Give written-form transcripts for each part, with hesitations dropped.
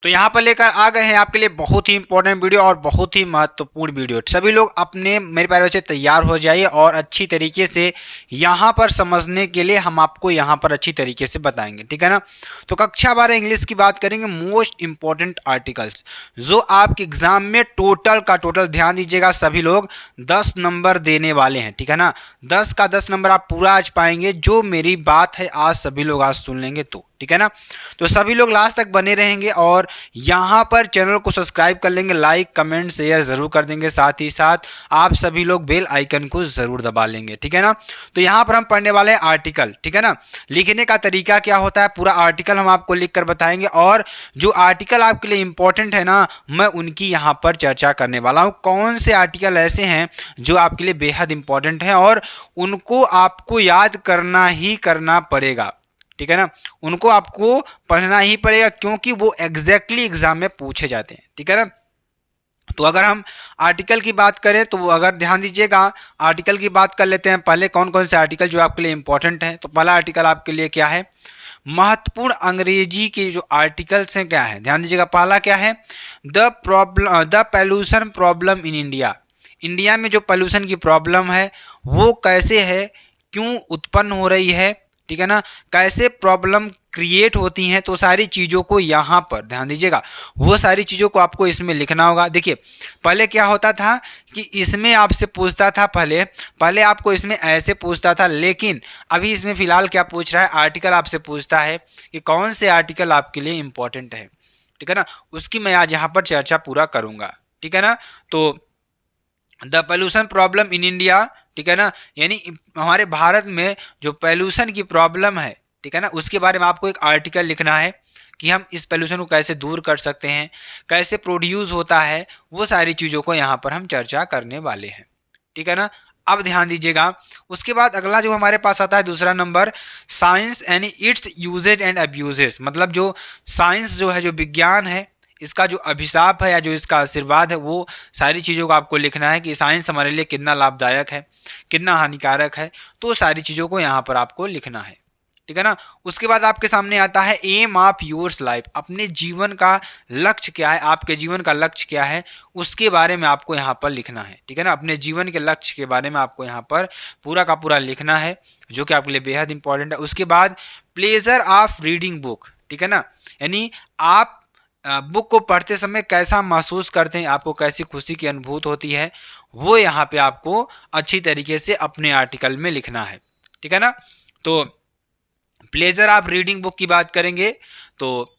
तो यहाँ पर लेकर आ गए हैं आपके लिए बहुत ही इंपॉर्टेंट वीडियो और बहुत ही महत्वपूर्ण वीडियो। सभी लोग अपने मेरे प्यारे बच्चे तैयार हो जाइए और अच्छी तरीके से यहाँ पर समझने के लिए हम आपको यहाँ पर अच्छी तरीके से बताएंगे, ठीक है ना। तो कक्षा 12 इंग्लिश की बात करेंगे, मोस्ट इंपॉर्टेंट आर्टिकल्स जो आपके एग्जाम में टोटल का टोटल, ध्यान दीजिएगा सभी लोग, 10 नंबर देने वाले हैं, ठीक है ना। 10 का 10 नंबर आप पूरा आज पाएंगे। जो मेरी बात है आज सभी लोग आज सुन लेंगे तो, ठीक है ना। तो सभी लोग लास्ट तक बने रहेंगे और यहाँ पर चैनल को सब्सक्राइब कर लेंगे, लाइक कमेंट शेयर जरूर कर देंगे, साथ ही साथ आप सभी लोग बेल आइकन को जरूर दबा लेंगे, ठीक है ना। तो यहाँ पर हम पढ़ने वाले हैं आर्टिकल, ठीक है ना। लिखने का तरीका क्या होता है, पूरा आर्टिकल हम आपको लिख कर बताएंगे और जो आर्टिकल आपके लिए इंपॉर्टेंट है ना, मैं उनकी यहाँ पर चर्चा करने वाला हूँ। कौन से आर्टिकल ऐसे हैं जो आपके लिए बेहद इंपॉर्टेंट हैं और उनको आपको याद करना ही करना पड़ेगा, ठीक है ना। उनको आपको पढ़ना ही पड़ेगा क्योंकि वो एग्जैक्टली एग्जाम में पूछे जाते हैं, ठीक है ना। तो अगर हम आर्टिकल की बात करें तो अगर ध्यान दीजिएगा, आर्टिकल की बात कर लेते हैं पहले कौन कौन से आर्टिकल जो आपके लिए इंपॉर्टेंट हैं। तो पहला आर्टिकल आपके लिए क्या है, महत्वपूर्ण अंग्रेजी के जो आर्टिकल्स हैं क्या है, ध्यान दीजिएगा। पहला क्या है, the pollution problem in India. India में जो पॉल्यूशन की प्रॉब्लम है वो कैसे है, क्यों उत्पन्न हो रही है, ठीक है ना, कैसे प्रॉब्लम क्रिएट होती हैं। तो सारी चीज़ों को यहाँ पर ध्यान दीजिएगा, वो सारी चीज़ों को आपको इसमें लिखना होगा। देखिए पहले क्या होता था कि इसमें आपसे पूछता था, पहले पहले आपको इसमें ऐसे पूछता था, लेकिन अभी इसमें फिलहाल क्या पूछ रहा है, आर्टिकल आपसे पूछता है कि कौन से आर्टिकल आपके लिए इंपॉर्टेंट है, ठीक है ना। उसकी मैं आज यहाँ पर चर्चा पूरा करूँगा, ठीक है ना। तो the pollution problem in India, ठीक है ना, यानी हमारे भारत में जो पोल्यूशन की प्रॉब्लम है, ठीक है ना, उसके बारे में आपको एक आर्टिकल लिखना है कि हम इस पोल्यूशन को कैसे दूर कर सकते हैं, कैसे प्रोड्यूस होता है, वो सारी चीज़ों को यहाँ पर हम चर्चा करने वाले हैं, ठीक है ना। अब ध्यान दीजिएगा, उसके बाद अगला जो हमारे पास आता है दूसरा नंबर, साइंस यानी इट्स यूजेज एंड अब्यूजेस। मतलब जो साइंस जो है, जो विज्ञान है, इसका जो अभिशाप है या जो इसका आशीर्वाद है, वो सारी चीज़ों को आपको लिखना है कि साइंस हमारे लिए कितना लाभदायक है, कितना हानिकारक है। तो सारी चीज़ों को यहाँ पर आपको लिखना है, ठीक है ना। उसके बाद आपके सामने आता है एम ऑफ योर्स लाइफ। अपने जीवन का लक्ष्य क्या है, आपके जीवन का लक्ष्य क्या है, उसके बारे में आपको यहाँ पर लिखना है, ठीक है ना। अपने जीवन के लक्ष्य के बारे में आपको यहाँ पर पूरा का पूरा लिखना है, जो कि आपके लिए बेहद इंपॉर्टेंट है। उसके बाद प्लेजर ऑफ रीडिंग बुक, ठीक है ना, यानी आप बुक को पढ़ते समय कैसा महसूस करते हैं, आपको कैसी खुशी की अनुभूति होती है, वो यहाँ पे आपको अच्छी तरीके से अपने आर्टिकल में लिखना है, ठीक है ना। तो प्लेजर आप रीडिंग बुक की बात करेंगे तो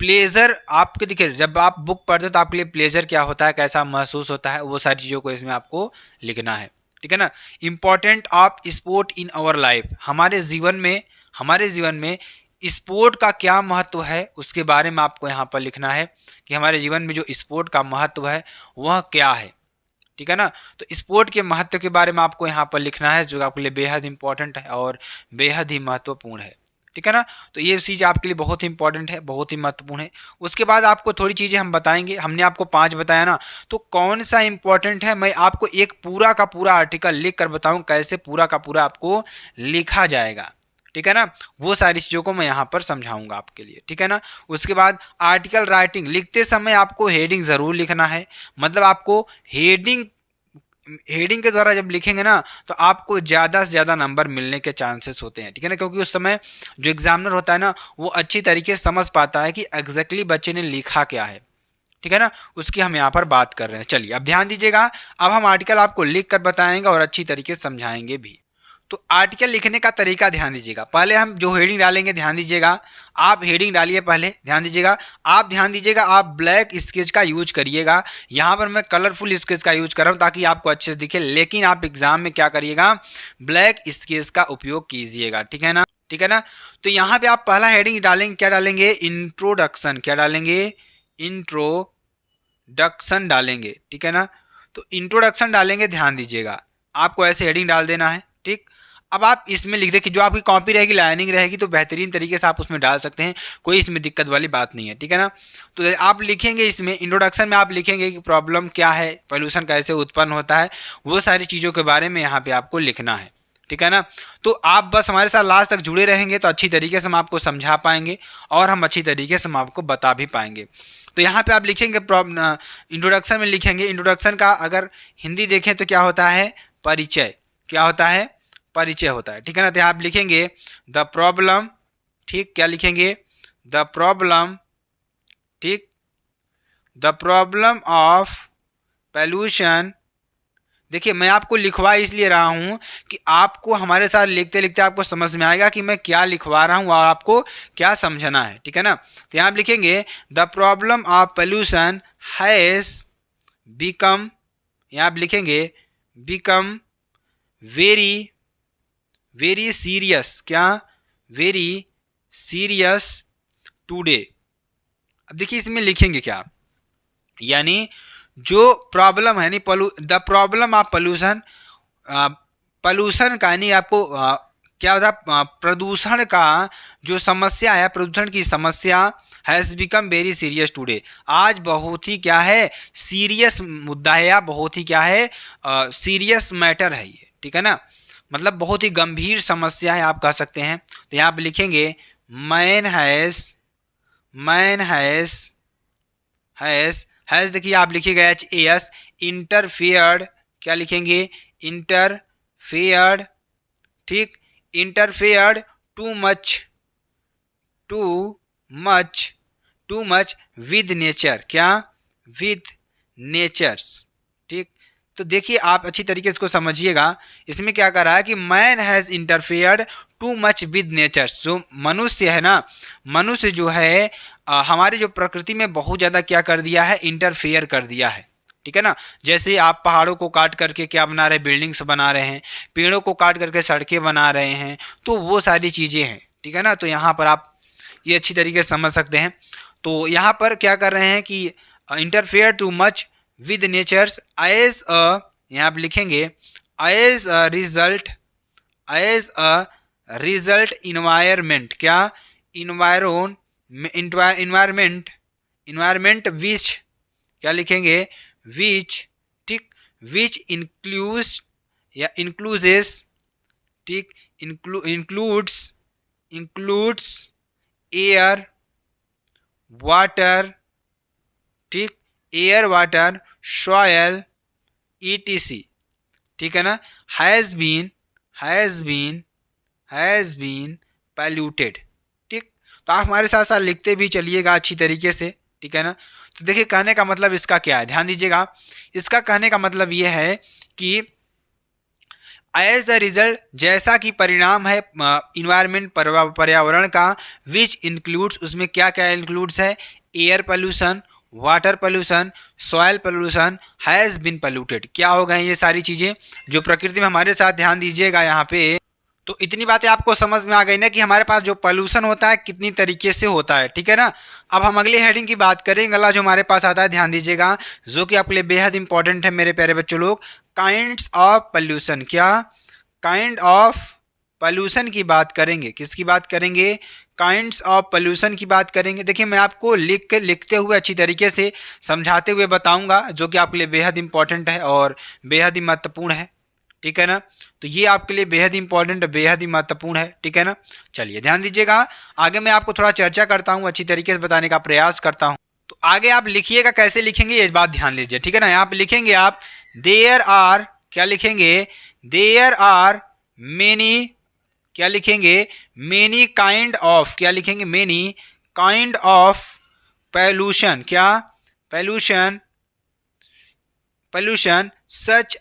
प्लेजर आपके, देखिए जब आप बुक पढ़ते तो आपके लिए प्लेजर क्या होता है, कैसा महसूस होता है, वो सारी चीज़ों को इसमें आपको लिखना है, ठीक है ना। Important of sport in our life. हमारे जीवन में स्पोर्ट का क्या महत्व है, उसके बारे में आपको यहाँ पर लिखना है कि हमारे जीवन में जो स्पोर्ट का महत्व है वह क्या है, ठीक है ना। तो स्पोर्ट के महत्व के बारे में आपको यहाँ पर लिखना है, जो आपके लिए बेहद इंपॉर्टेंट है और बेहद ही महत्वपूर्ण है, ठीक है ना। तो ये चीज़ आपके लिए बहुत ही इंपॉर्टेंट है, बहुत ही महत्वपूर्ण है। उसके बाद आपको थोड़ी चीज़ें हम बताएंगे, हमने आपको 5 बताया ना, तो कौन सा इंपॉर्टेंट है मैं आपको एक पूरा का पूरा आर्टिकल लिख कर बताऊँ कैसे पूरा का पूरा आपको लिखा जाएगा, ठीक है ना। वो सारी चीज़ों को मैं यहाँ पर समझाऊंगा आपके लिए, ठीक है ना। उसके बाद आर्टिकल राइटिंग, लिखते समय आपको हेडिंग ज़रूर लिखना है। मतलब आपको हेडिंग हेडिंग के द्वारा जब लिखेंगे ना तो आपको ज़्यादा से ज़्यादा नंबर मिलने के चांसेस होते हैं, ठीक है ना, क्योंकि उस समय जो एग्जामिनर होता है ना वो अच्छी तरीके से समझ पाता है कि एग्जैक्टली बच्चे ने लिखा क्या है, ठीक है ना। उसकी हम यहाँ पर बात कर रहे हैं। चलिए अब ध्यान दीजिएगा, अब हम आर्टिकल आपको लिख कर बताएंगे और अच्छी तरीके से समझाएंगे भी। तो आर्टिकल लिखने का तरीका ध्यान दीजिएगा, पहले हम जो हेडिंग डालेंगे, ध्यान दीजिएगा, आप हेडिंग डालिए पहले, ध्यान दीजिएगा आप ब्लैक स्केच का यूज करिएगा। यहाँ पर मैं कलरफुल स्केच का यूज कर रहा हूँ ताकि आपको अच्छे से दिखे, लेकिन आप एग्जाम में क्या करिएगा, ब्लैक स्केच का उपयोग कीजिएगा, ठीक है ना, ठीक है ना। तो यहाँ पे आप पहला हेडिंग डालेंगे, क्या डालेंगे, इंट्रोडक्शन, क्या डालेंगे, इंट्रोडक्शन डालेंगे, ठीक है ना। तो इंट्रोडक्शन डालेंगे, ध्यान दीजिएगा आपको ऐसे हेडिंग डाल देना है, ठीक। अब आप इसमें लिख दें कि जो आपकी कॉपी रहेगी, लाइनिंग रहेगी, तो बेहतरीन तरीके से आप उसमें डाल सकते हैं, कोई इसमें दिक्कत वाली बात नहीं है, ठीक है ना। तो आप लिखेंगे इसमें इंट्रोडक्शन में आप लिखेंगे कि प्रॉब्लम क्या है, पोल्यूशन कैसे उत्पन्न होता है, वो सारी चीज़ों के बारे में यहाँ पे आपको लिखना है, ठीक है ना। तो आप बस हमारे साथ लास्ट तक जुड़े रहेंगे तो अच्छी तरीके से हम आपको समझा पाएंगे और हम अच्छी तरीके से हम आपको बता भी पाएंगे। तो यहाँ पे आप लिखेंगे इंट्रोडक्शन में लिखेंगे, इंट्रोडक्शन का अगर हिंदी देखें तो क्या होता है, परिचय। क्या होता है, परिचय होता है, ठीक है ना। तो यहाँ आप लिखेंगे द प्रॉब्लम, ठीक, क्या लिखेंगे, द प्रॉब्लम, ठीक, द प्रॉब्लम ऑफ पॉल्यूशन। देखिए मैं आपको लिखवा इसलिए रहा हूँ कि आपको हमारे साथ लिखते लिखते आपको समझ में आएगा कि मैं क्या लिखवा रहा हूँ और आपको क्या समझना है, ठीक है ना। तो यहाँ आप लिखेंगे the problem of pollution has become, यहाँ आप लिखेंगे बिकम वेरी वेरी सीरियस, क्या, वेरी सीरियस टुडे। अब देखिए इसमें लिखेंगे क्या, यानी जो प्रॉब्लम है, the problem of pollution, pollution का यानी आपको क्या होता है, प्रदूषण का जो समस्या है, प्रदूषण की समस्या has become very serious today, आज बहुत ही क्या है, सीरियस मुद्दा है या बहुत ही क्या है, सीरियस मैटर है ये, ठीक है ना, मतलब बहुत ही गंभीर समस्या है आप कह सकते हैं। तो यहाँ पे लिखेंगे मैन हैज़ देखिए आप लिखिएगा एच इंटरफेयर्ड, क्या लिखेंगे, इंटरफेयर्ड, ठीक, interfered too much with nature, क्या, विद नेचर्स, ठीक। तो देखिए आप अच्छी तरीके से इसको समझिएगा, इसमें क्या कर रहा है कि man has interfered too much with natures, जो मनुष्य है ना, मनुष्य जो है हमारी जो प्रकृति में बहुत ज़्यादा क्या कर दिया है, इंटरफेयर कर दिया है, ठीक है ना। जैसे आप पहाड़ों को काट करके क्या बना रहे हैं, बिल्डिंग्स बना रहे हैं, पेड़ों को काट करके सड़कें बना रहे हैं, तो वो सारी चीज़ें हैं, ठीक है ना। तो यहाँ पर आप ये अच्छी तरीके से समझ सकते हैं। तो यहाँ पर क्या कर रहे हैं कि interfere too much with natures as a, यहाँ आप लिखेंगे एज अ रिजल्ट इन्वायरमेंट, क्या, इन्वायरमेंट विच, क्या लिखेंगे, विच, ठीक, विच इंक्लूड्स या इंक्लूजेस, ठीक, इंक्लूड्स एयर वाटर, ठीक, एयर वाटर सॉयल ईटीसी, ठीक है ना, हैज़ बीन पैल्यूटेड, ठीक। तो आप हमारे साथ साथ लिखते भी चलिएगा अच्छी तरीके से, ठीक है ना। तो देखिए कहने का मतलब इसका क्या है, ध्यान दीजिएगा, इसका कहने का मतलब ये है कि एज अ रिजल्ट, जैसा कि परिणाम है इन्वायरमेंट, पर्यावरण का, विच इंक्लूड्स, उसमें क्या क्या इंक्लूड्स है, air pollution, water pollution, soil pollution, has been polluted, क्या हो गए ये सारी चीज़ें जो प्रकृति में हमारे साथ, ध्यान दीजिएगा यहाँ पे। तो इतनी बातें आपको समझ में आ गई ना कि हमारे पास जो पोल्यूशन होता है कितनी तरीके से होता है, ठीक है ना। अब हम अगली हेडिंग की बात करेंगे, अगला जो हमारे पास आता है, ध्यान दीजिएगा, जो कि आपके लिए बेहद इंपॉर्टेंट है मेरे प्यारे बच्चों लोग, काइंड्स ऑफ पोल्यूशन, क्या, काइंड ऑफ पोल्यूशन की बात करेंगे, किसकी बात करेंगे, काइंड्स ऑफ पोल्यूशन की बात करेंगे। देखिए मैं आपको लिखते हुए अच्छी तरीके से समझाते हुए बताऊंगा, जो कि आपके लिए बेहद इंपॉर्टेंट है और बेहद ही महत्वपूर्ण है, ठीक है ना। तो ये आपके लिए बेहद इंपॉर्टेंट, बेहद ही महत्वपूर्ण है, ठीक है ना। चलिए ध्यान दीजिएगा, आगे मैं आपको थोड़ा चर्चा करता हूँ, अच्छी तरीके से बताने का प्रयास करता हूँ। तो आगे आप लिखिएगा, कैसे लिखेंगे ये बात ध्यान लीजिए, ठीक है ना। यहाँ पे लिखेंगे आप देयर आर, क्या लिखेंगे, देयर आर मेनी, क्या लिखेंगे, मेनी काइंड ऑफ, क्या लिखेंगे, मेनी काइंड ऑफ पोल्यूशन, क्या, पोल्यूशन सच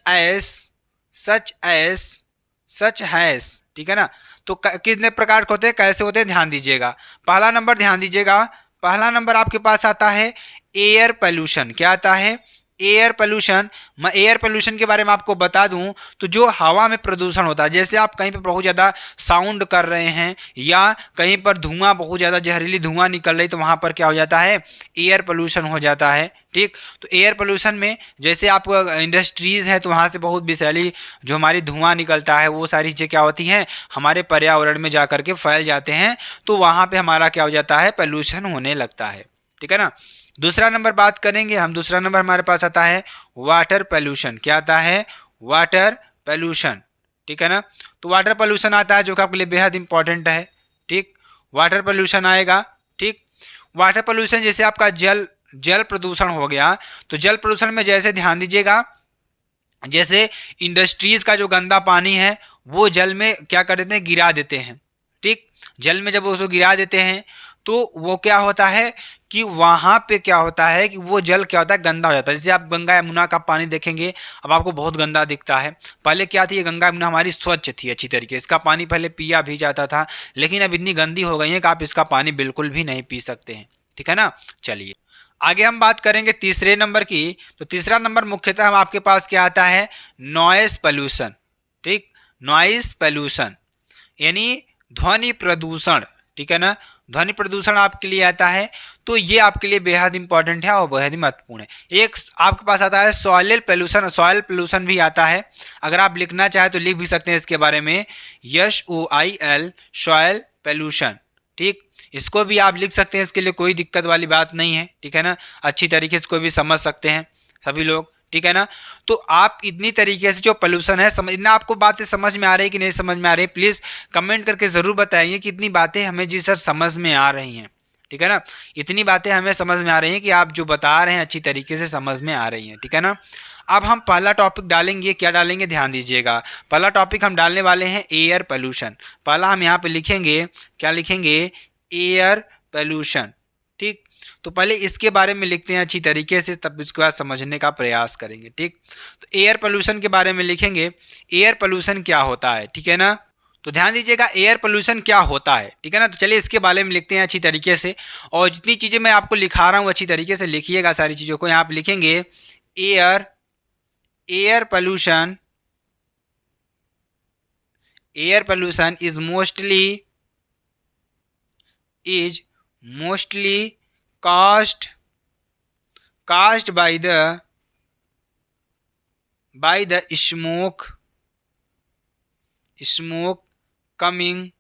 हैज, ठीक है ना। तो कितने प्रकार के होते हैं, कैसे होते हैं, ध्यान दीजिएगा। पहला नंबर ध्यान दीजिएगा, पहला नंबर आपके पास आता है एयर पोल्यूशन, क्या आता है, एयर पोल्यूशन। मैं एयर पोल्यूशन के बारे में आपको बता दूं तो जो हवा में प्रदूषण होता है, जैसे आप कहीं पर बहुत ज़्यादा साउंड कर रहे हैं या कहीं पर धुआं, बहुत ज़्यादा जहरीली धुआं निकल रही, तो वहाँ पर क्या हो जाता है, एयर पोल्यूशन हो जाता है, ठीक। तो एयर पोल्यूशन में जैसे आप इंडस्ट्रीज़ हैं तो वहाँ से बहुत विषैली जो हमारी धुआं निकलता है, वो सारी चीज़ें क्या होती हैं, हमारे पर्यावरण में जा करके फैल जाते हैं, तो वहाँ पर हमारा क्या हो जाता है, पोल्यूशन होने लगता है, ठीक है ना। दूसरा नंबर बात करेंगे हम, दूसरा नंबर हमारे पास आता है वाटर पोल्यूशन, क्या आता है, वाटर पोल्यूशन, ठीक है ना। तो वाटर पोल्यूशन आता है जो कि आपके लिए बेहद इंपॉर्टेंट है। ठीक, वाटर पोल्यूशन आएगा। ठीक, वाटर पोल्यूशन जैसे आपका जल प्रदूषण हो गया, तो जल प्रदूषण में जैसे ध्यान दीजिएगा, जैसे इंडस्ट्रीज का जो गंदा पानी है वो जल में क्या कर देते हैं, गिरा देते हैं। ठीक, जल में जब उसको गिरा देते हैं तो वो क्या होता है कि वहाँ पे क्या होता है कि वो जल क्या होता है, गंदा हो जाता है। जैसे आप गंगा यमुना का पानी देखेंगे, अब आपको बहुत गंदा दिखता है। पहले क्या थी, ये गंगा यमुना हमारी स्वच्छ थी अच्छी तरीके से, इसका पानी पहले पिया भी जाता था, लेकिन अब इतनी गंदी हो गई है कि आप इसका पानी बिल्कुल भी नहीं पी सकते हैं। ठीक है ना। चलिए आगे हम बात करेंगे तीसरे नंबर की। तो तीसरा नंबर मुख्यतः हम आपके पास क्या आता है, नॉइस पोल्यूशन। ठीक, नॉइस पोल्यूशन यानी ध्वनि प्रदूषण। ठीक है ना, ध्वनि प्रदूषण आपके लिए आता है। तो ये आपके लिए बेहद इंपॉर्टेंट है और बेहद ही महत्वपूर्ण है। एक आपके पास आता है सॉइल पोल्यूशन, सॉइल पोल्यूशन भी आता है। अगर आप लिखना चाहें तो लिख भी सकते हैं इसके बारे में, SOIL, सॉइल पोल्यूशन। ठीक, इसको भी आप लिख सकते हैं, इसके लिए कोई दिक्कत वाली बात नहीं है। ठीक है ना, अच्छी तरीके से कोई भी समझ सकते हैं सभी लोग। ठीक है ना, तो आप इतनी तरीके से जो पोल्यूशन है समझना, आपको बातें समझ में आ रही है कि नहीं समझ में आ रही है, प्लीज़ कमेंट करके ज़रूर बताइए कि इतनी बातें हमें जी सर समझ में आ रही हैं। ठीक है ना, इतनी बातें हमें समझ में आ रही हैं कि आप जो बता रहे हैं अच्छी तरीके से समझ में आ रही हैं। ठीक है ना। अब हम पहला टॉपिक डालेंगे, क्या डालेंगे ध्यान दीजिएगा। पहला टॉपिक हम डालने वाले हैं एयर पोल्यूशन। पहला हम यहाँ पे लिखेंगे, क्या लिखेंगे, एयर पोल्यूशन। ठीक, तो पहले इसके बारे में लिखते हैं अच्छी तरीके से, तब उसके बाद समझने का प्रयास करेंगे। ठीक, तो एयर पोल्यूशन के बारे में लिखेंगे, एयर पोल्यूशन क्या होता है। ठीक है ना, तो ध्यान दीजिएगा एयर पोल्यूशन क्या होता है। ठीक है ना, तो चलिए इसके बारे में लिखते हैं अच्छी तरीके से, और जितनी चीज़ें मैं आपको लिखा रहा हूँ अच्छी तरीके से लिखिएगा सारी चीज़ों को। यहाँ पे लिखेंगे air pollution, air pollution is mostly caused by the smoke coming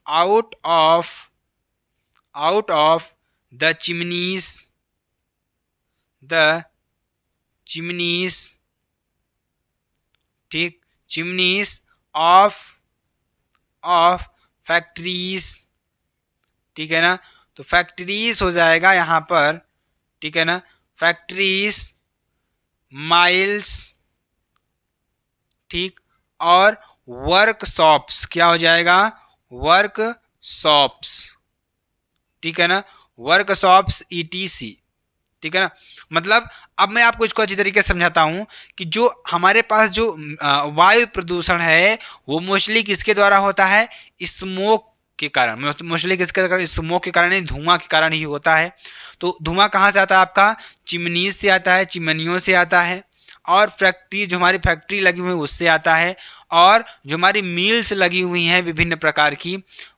out of the chimneys, ठीक, चिमनीज ऑफ फैक्ट्रीज। ठीक है ना, तो फैक्ट्रीज हो जाएगा यहाँ पर। ठीक है ना, फैक्ट्रीज, माइल्स, ठीक, और वर्कशॉप्स, क्या हो जाएगा, वर्कशॉप्स। ठीक है ना, वर्कशॉप्स ETC। ठीक है ना, मतलब अब मैं आपको इसको अच्छी तरीके से समझाता हूं कि जो हमारे पास जो वायु प्रदूषण है वो मोस्टली किसके द्वारा होता है, स्मोक के कारण। मोस्टली किसके कारण, स्मोक के कारण, धुआं के कारण ही होता है। तो धुआं कहाँ से आता है आपका, चिमनीज से आता है, चिमनियों से आता है, और फैक्ट्री, जो हमारी फैक्ट्री लगी हुई है उससे आता है, और जो हमारी मिल्स लगी हुई हैं विभिन्न प्रकार की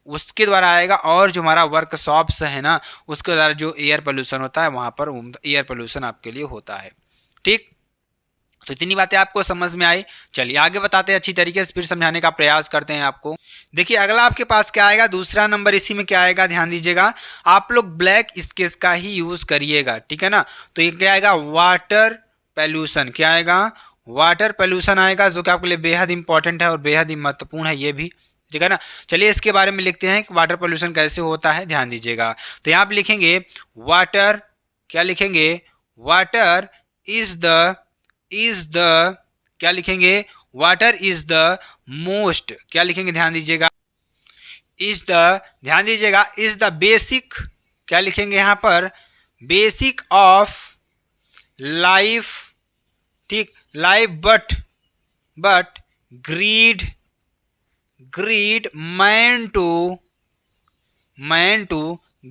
उसके द्वारा आएगा, और जो हमारा वर्कशॉप्स है ना उसके द्वारा जो एयर पोल्यूशन होता है वहाँ पर एयर पोल्यूशन आपके लिए होता है। ठीक, तो इतनी बातें आपको समझ में आई। चलिए आगे बताते हैं अच्छी तरीके से, फिर समझाने का प्रयास करते हैं आपको। देखिए अगला आपके पास क्या आएगा, दूसरा नंबर इसी में क्या आएगा, ध्यान दीजिएगा। आप लोग ब्लैक स्केच का ही यूज करिएगा। ठीक है ना, तो ये क्या आएगा, वाटर पोल्यूशन। क्या आएगा, वाटर पोल्यूशन आएगा, जो कि आपके लिए बेहद इंपॉर्टेंट है और बेहद ही महत्वपूर्ण है ये भी। ठीक है ना, चलिए इसके बारे में लिखते हैं कि वाटर पोल्यूशन कैसे होता है, ध्यान दीजिएगा। तो यहाँ पे लिखेंगे वाटर, क्या लिखेंगे, वाटर इज द क्या लिखेंगे, वाटर इज द मोस्ट, क्या लिखेंगे, ध्यान दीजिएगा, इज द बेसिक, क्या लिखेंगे यहाँ पर, बेसिक ऑफ लाइफ। ठीक, life but greed man to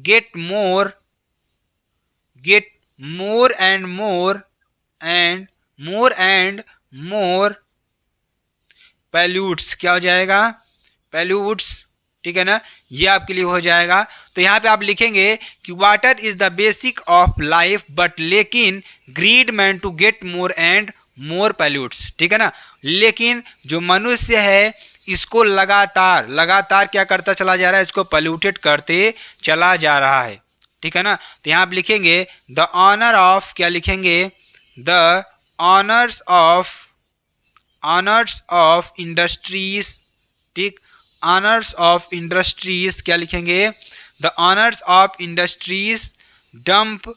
get more and more pollutes। क्या हो जाएगा, pollutes। ठीक है ना, ये आपके लिए हो जाएगा। तो यहाँ पे आप लिखेंगे कि water is the basic of life but लेकिन greed man to get more and more pollutes. ठीक है ना, लेकिन जो मनुष्य है इसको लगातार क्या करता चला जा रहा है, इसको पोल्यूटेड करते चला जा रहा है। ठीक है ना, तो यहाँ आप लिखेंगे द ऑनर ऑफ, क्या लिखेंगे, the owners of owners of industries, ठीक, ऑनर्स ऑफ इंडस्ट्रीज क्या लिखेंगे, the owners of industries dump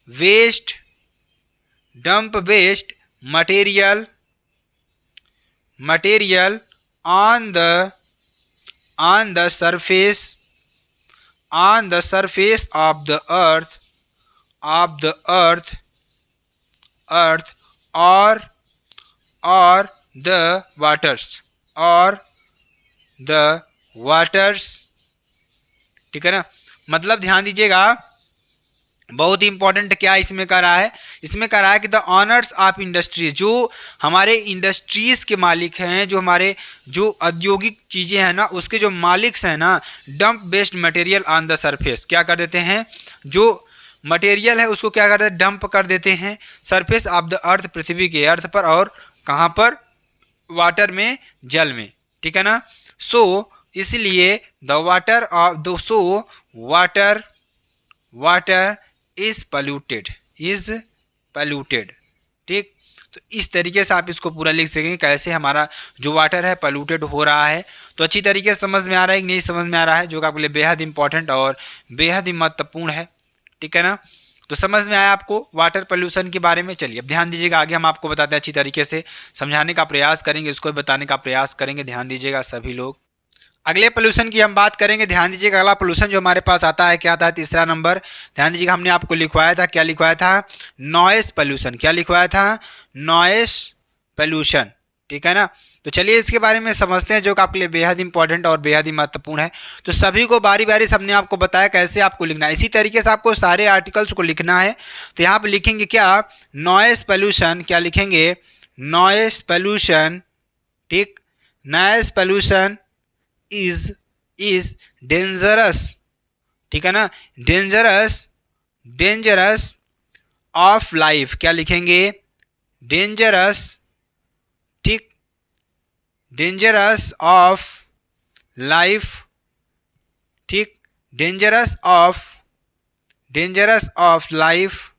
waste material on the surface of the earth or the waters, ठीक है ना। मतलब ध्यान दीजिएगा, बहुत ही इंपॉर्टेंट क्या इसमें कह रहा है, इसमें कह रहा है कि द ऑनर्स ऑफ इंडस्ट्री, जो हमारे इंडस्ट्रीज के मालिक हैं, जो हमारे जो औद्योगिक चीज़ें हैं ना, उसके जो मालिक्स हैं ना, dump based material on the surface, क्या कर देते हैं, जो मटेरियल है उसको क्या कर देते हैं, डंप कर देते हैं सरफेस ऑफ द अर्थ, पृथ्वी के अर्थ पर, और कहाँ पर, वाटर में, जल में, ठीक है ना। सो इसलिए the water of the water is polluted, ठीक। तो इस तरीके से आप इसको पूरा लिख सकेंगे, कैसे हमारा जो वाटर है पोल्यूटेड हो रहा है। तो अच्छी तरीके से समझ में आ रहा है कि नहीं समझ में आ रहा है, जो कि आपके लिए बेहद इंपॉर्टेंट और बेहद ही महत्वपूर्ण है, ठीक है ना। तो समझ में आया आपको वाटर पोल्यूशन के बारे में। चलिए अब ध्यान दीजिएगा, आगे हम आपको बताते हैं, अच्छी तरीके से समझाने का प्रयास करेंगे, इसको बताने का प्रयास करेंगे। ध्यान दीजिएगा सभी लोग। अगले पोल्यूशन की हम बात करेंगे, ध्यान दीजिएगा। अगला पोल्यूशन जो हमारे पास आता है, क्या आता है, तीसरा नंबर। ध्यान दीजिएगा, हमने आपको लिखवाया था, क्या लिखवाया था, नॉइस पोल्यूशन। क्या लिखवाया था, नॉइस पोल्यूशन, ठीक है ना। तो चलिए इसके बारे में समझते हैं, जो कि आपके लिए बेहद इंपॉर्टेंट और बेहद ही महत्वपूर्ण है। तो सभी को बारी बारी सबने आपको बताया कैसे आपको लिखना है, इसी तरीके से आपको सारे आर्टिकल्स को लिखना है। तो यहाँ पर लिखेंगे क्या, नॉइस पोल्यूशन, क्या लिखेंगे, नॉइस पोल्यूशन, ठीक, नॉइस पोल्यूशन is dangerous, ठीक है ना, डेंजरस ऑफ लाइफ, क्या लिखेंगे, डेंजरस, ठीक, डेंजरस ऑफ लाइफ, ठीक, डेंजरस ऑफ लाइफ,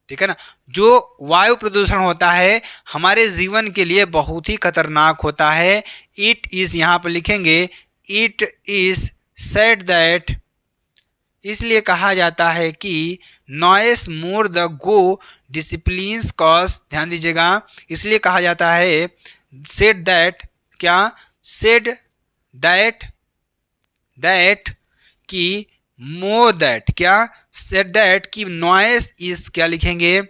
ठीक है ना। जो वायु प्रदूषण होता है हमारे जीवन के लिए बहुत ही खतरनाक होता है। इट इज, यहाँ पर लिखेंगे, इट इज सेड दैट, इसलिए कहा जाता है कि noise more the go disciplines cause, ध्यान दीजिएगा, इसलिए कहा जाता है, सेड दैट, क्या, सेड दैट कि मोर दैट, क्या, सेड दैट कि नॉइस इज, क्या लिखेंगे,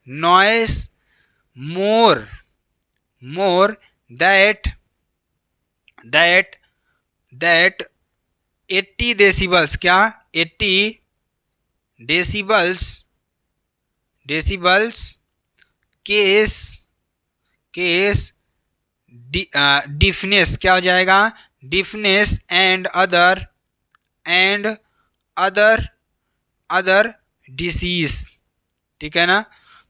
नॉइस मोर दैट 80 डेसिबल्स, क्या, 80 डेसिबल्स केस डिफनेस, क्या हो जाएगा, डिफनेस एंड अदर डिसीज, ठीक है ना।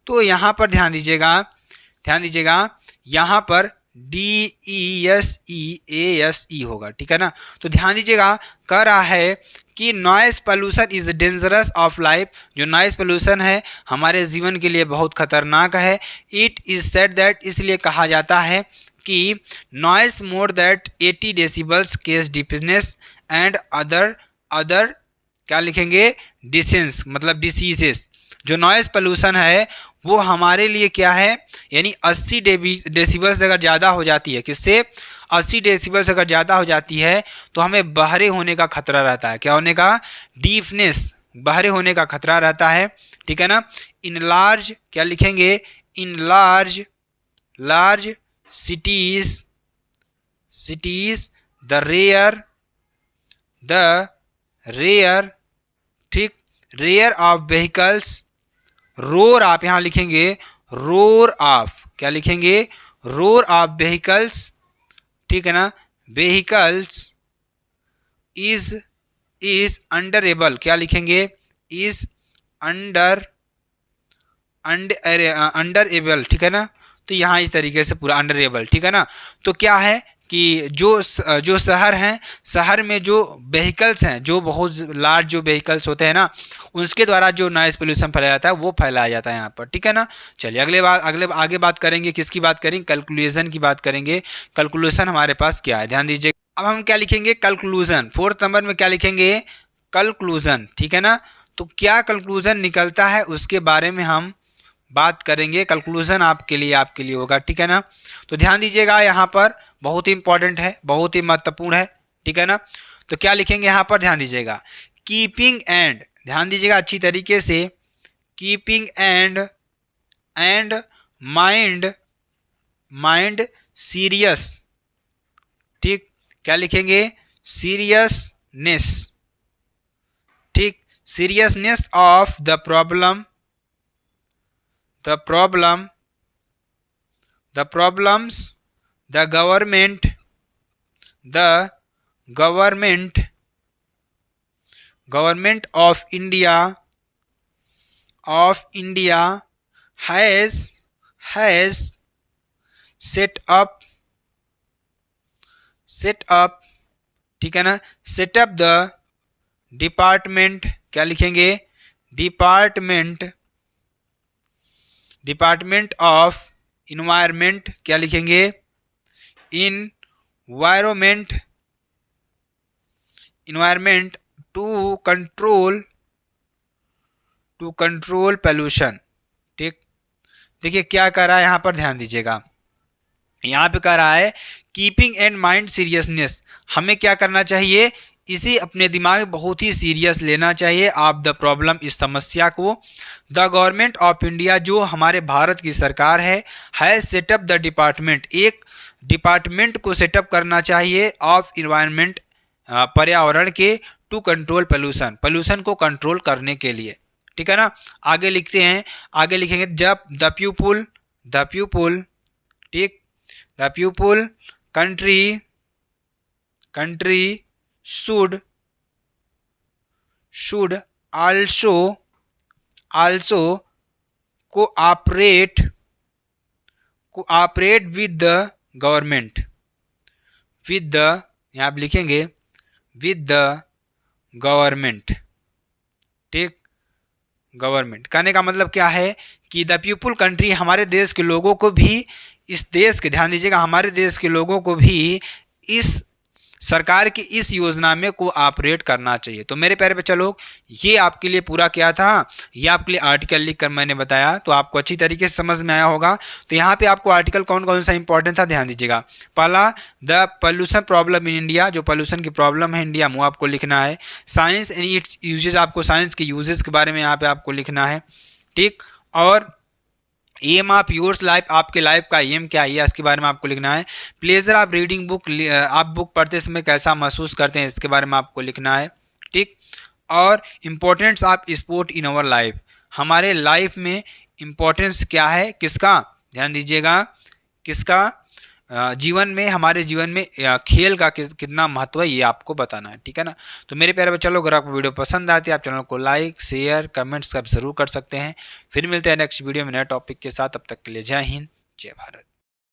तो यहाँ पर ध्यान दीजिएगा, यहाँ पर DESEASE होगा, ठीक है ना। तो ध्यान दीजिएगा, कह रहा है कि noise pollution is dangerous of life, जो नॉइस पोल्यूशन है हमारे जीवन के लिए बहुत खतरनाक है। इट इज सेड दैट, इसलिए कहा जाता है कि noise more that 80 decibels causes deafness and other क्या लिखेंगे, डिसेंस, मतलब डिसीजेस। जो नॉइस पोल्यूशन है वो हमारे लिए क्या है, यानी 80 डेसिबल से अगर ज़्यादा हो जाती है, किससे, 80 डेसिबल से अगर ज़्यादा हो जाती है तो हमें बहरे होने का खतरा रहता है। क्या होने का, डीफनेस, बहरे होने का खतरा रहता है, ठीक है ना। इन लार्ज, क्या लिखेंगे, in large cities the rear, ठीक, रेयर ऑफ व्हीकल्स, रोर आप यहाँ लिखेंगे, रोर ऑफ, क्या लिखेंगे, रोर ऑफ व्हीकल्स, ठीक है ना, व्हीकल्स इज अंडरेबल, क्या लिखेंगे, इज अंडरेबल, ठीक है ना। तो यहाँ इस तरीके से पूरा अंडरेबल, ठीक है ना। तो क्या है कि जो शहर हैं, शहर में जो व्हीकल्स हैं, जो बहुत लार्ज जो व्हीकल्स होते हैं ना, उसके द्वारा जो नॉइस पोल्यूशन फैलाया जाता है वो फैलाया जाता है यहाँ पर, ठीक है ना। चलिए आगे बात करेंगे, किसकी बात करेंगे, कैलकुलेशन की बात करेंगे। कैलकुलेशन हमारे पास क्या है, ध्यान दीजिए। अब हम क्या लिखेंगे, कैलकुलेशन। 4th नंबर में क्या लिखेंगे, कैलकुलेशन, ठीक है ना। तो क्या कैलकुलेशन निकलता है उसके बारे में हम बात करेंगे। कैलकुलेशन आपके लिए होगा, ठीक है ना। तो ध्यान दीजिएगा, यहाँ पर बहुत ही इंपॉर्टेंट है, बहुत ही महत्वपूर्ण है, ठीक है ना। तो क्या लिखेंगे यहाँ पर, ध्यान दीजिएगा, कीपिंग एंड, ध्यान दीजिएगा अच्छी तरीके से, कीपिंग एंड माइंड सीरियस, ठीक। क्या लिखेंगे, सीरियसनेस, ठीक, seriousness of the problems the government of India has set up, ठीक है ना, set up the डिपार्टमेंट, क्या लिखेंगे, डिपार्टमेंट ऑफ इन्वायरमेंट, क्या लिखेंगे, इन्वायरमेंट टू कंट्रोल पोल्यूशन, ठीक। देखिए क्या कर रहा है यहाँ पर, ध्यान दीजिएगा, यहाँ पे कह रहा है कीपिंग एंड माइंड सीरियसनेस। हमें क्या करना चाहिए, इसे अपने दिमाग में बहुत ही सीरियस लेना चाहिए, आप द प्रॉब्लम, इस समस्या को। द गवर्नमेंट ऑफ इंडिया, जो हमारे भारत की सरकार है सेटअप द डिपार्टमेंट, एक डिपार्टमेंट को सेटअप करना चाहिए ऑफ इन्वायरमेंट, पर्यावरण के, टू कंट्रोल पोल्यूशन को कंट्रोल करने के लिए, ठीक है ना। आगे लिखते हैं, आगे लिखेंगे, जब द पीपुल, ठीक, the people country should also cooperate with the government, यहाँ आप लिखेंगे with the government, ठीक। गवर्नमेंट कहने का मतलब क्या है कि द पीपुल कंट्री, हमारे देश के लोगों को भी, इस देश के, ध्यान दीजिएगा, हमारे देश के लोगों को भी इस सरकार की इस योजना में कोऑपरेट करना चाहिए। तो मेरे प्यारे बच्चा लोग, ये आपके लिए पूरा क्या था, ये आपके लिए आर्टिकल लिखकर मैंने बताया, तो आपको अच्छी तरीके से समझ में आया होगा। तो यहाँ पे आपको आर्टिकल कौन कौन सा इंपॉर्टेंट था, ध्यान दीजिएगा। पहला, the pollution problem in India, जो पोल्यूशन की प्रॉब्लम है इंडिया में, वो आपको लिखना है। साइंस एंड इट्स यूजेज, आपको साइंस के यूजेज के बारे में यहाँ पे आपको लिखना है, ठीक। और एम ऑफ योर्स लाइफ, आपके लाइफ का एम क्या है, इसके बारे में आपको लिखना है। प्लेजर ऑफ रीडिंग बुक, आप बुक पढ़ते समय कैसा महसूस करते हैं, इसके बारे में आपको लिखना है, ठीक। और importance of sport in our life, हमारे लाइफ में इम्पोर्टेंस क्या है, किसका, ध्यान दीजिएगा, किसका, जीवन में, हमारे जीवन में खेल का कितना महत्व है, ये आपको बताना है, ठीक है ना। तो मेरे प्यारे बच्चों लोग, अगर आपको वीडियो पसंद आती है, आप चैनल को लाइक, शेयर, कमेंट्स सब जरूर कर सकते हैं। फिर मिलते हैं नेक्स्ट वीडियो में नए टॉपिक के साथ, तब तक के लिए जय हिंद, जय भारत।